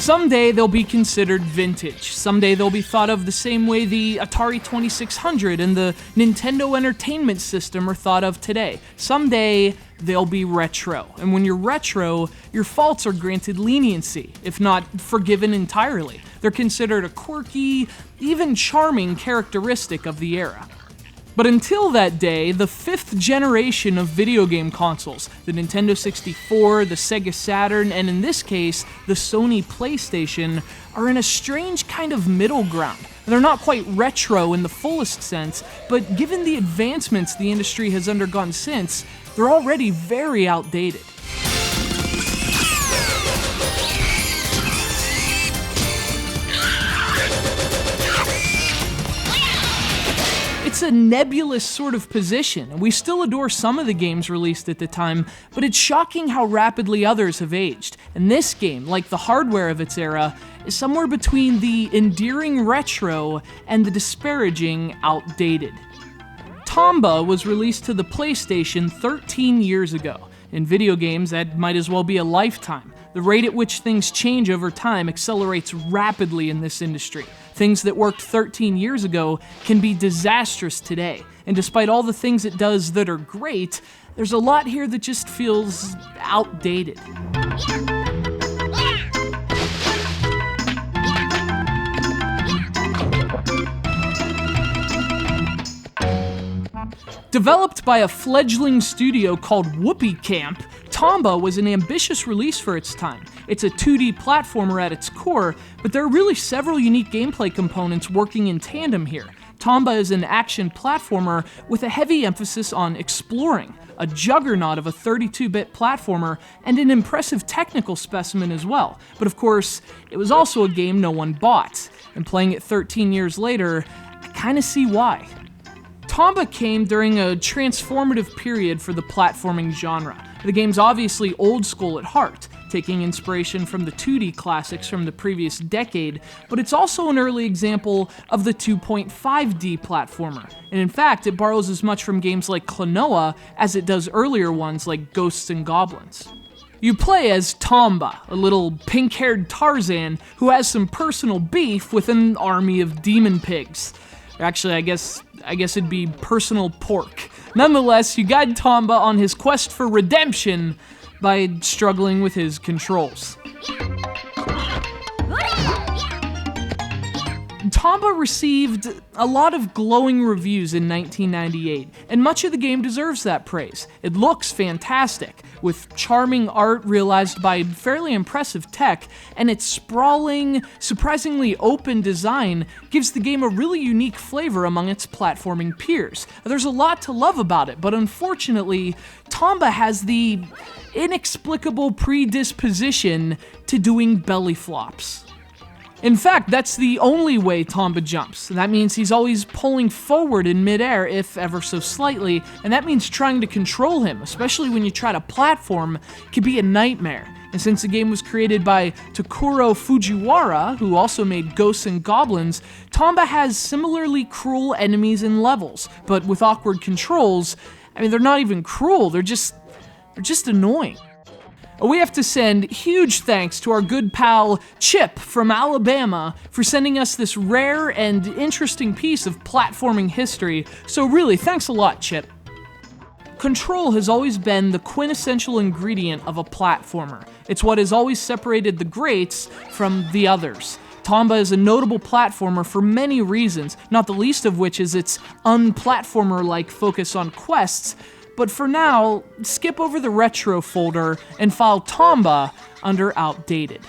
Someday they'll be considered vintage. Someday they'll be thought of the same way the Atari 2600 and the Nintendo Entertainment System are thought of today. Someday they'll be retro. And when you're retro, your faults are granted leniency, if not forgiven entirely. They're considered a quirky, even charming characteristic of the era. But until that day, the fifth generation of video game consoles, the Nintendo 64, the Sega Saturn, and in this case, the Sony PlayStation, are in a strange kind of middle ground. They're not quite retro in the fullest sense, but given the advancements the industry has undergone since, they're already very outdated. It's a nebulous sort of position, and we still adore some of the games released at the time, but it's shocking how rapidly others have aged. And this game, like the hardware of its era, is somewhere between the endearing retro and the disparaging outdated. Tomba was released to the PlayStation 13 years ago. In video games, that might as well be a lifetime. The rate at which things change over time accelerates rapidly in this industry. Things that worked 13 years ago can be disastrous today. And despite all the things it does that are great, there's a lot here that just feels outdated. Developed by a fledgling studio called Whoopee Camp, Tomba was an ambitious release for its time. It's a 2D platformer at its core, but there are really several unique gameplay components working in tandem here. Tomba is an action platformer with a heavy emphasis on exploring, a juggernaut of a 32-bit platformer, and an impressive technical specimen as well. But of course, it was also a game no one bought, and playing it 13 years later, I kinda see why. Tomba came during a transformative period for the platforming genre. The game's obviously old school at heart, taking inspiration from the 2D classics from the previous decade, but it's also an early example of the 2.5D platformer. And in fact, it borrows as much from games like Klonoa as it does earlier ones like Ghosts and Goblins. You play as Tomba, a little pink-haired Tarzan who has some personal beef with an army of demon pigs. Actually, I guess it'd be personal pork. Nonetheless, you guide Tomba on his quest for redemption by struggling with his controls. Tomba received a lot of glowing reviews in 1998, and much of the game deserves that praise. It looks fantastic, with charming art realized by fairly impressive tech, and its sprawling, surprisingly open design gives the game a really unique flavor among its platforming peers. There's a lot to love about it, but unfortunately, Tomba has the inexplicable predisposition to doing bellyflops. In fact, that's the only way Tomba jumps. That means he's always pulling forward in midair, if ever so slightly, and that means trying to control him, especially when you try to platform, can be a nightmare. And since the game was created by Takuro Fujiwara, who also made Ghosts and Goblins, Tomba has similarly cruel enemies and levels, but with awkward controls. I mean, they're not even cruel, they're just annoying. We have to send huge thanks to our good pal Chip from Alabama for sending us this rare and interesting piece of platforming history, so really, thanks a lot, Chip. Control has always been the quintessential ingredient of a platformer. It's what has always separated the greats from the others. Tomba is a notable platformer for many reasons, not the least of which is its unplatformer-like focus on quests. But for now, skip over the retro folder and file Tomba under outdated.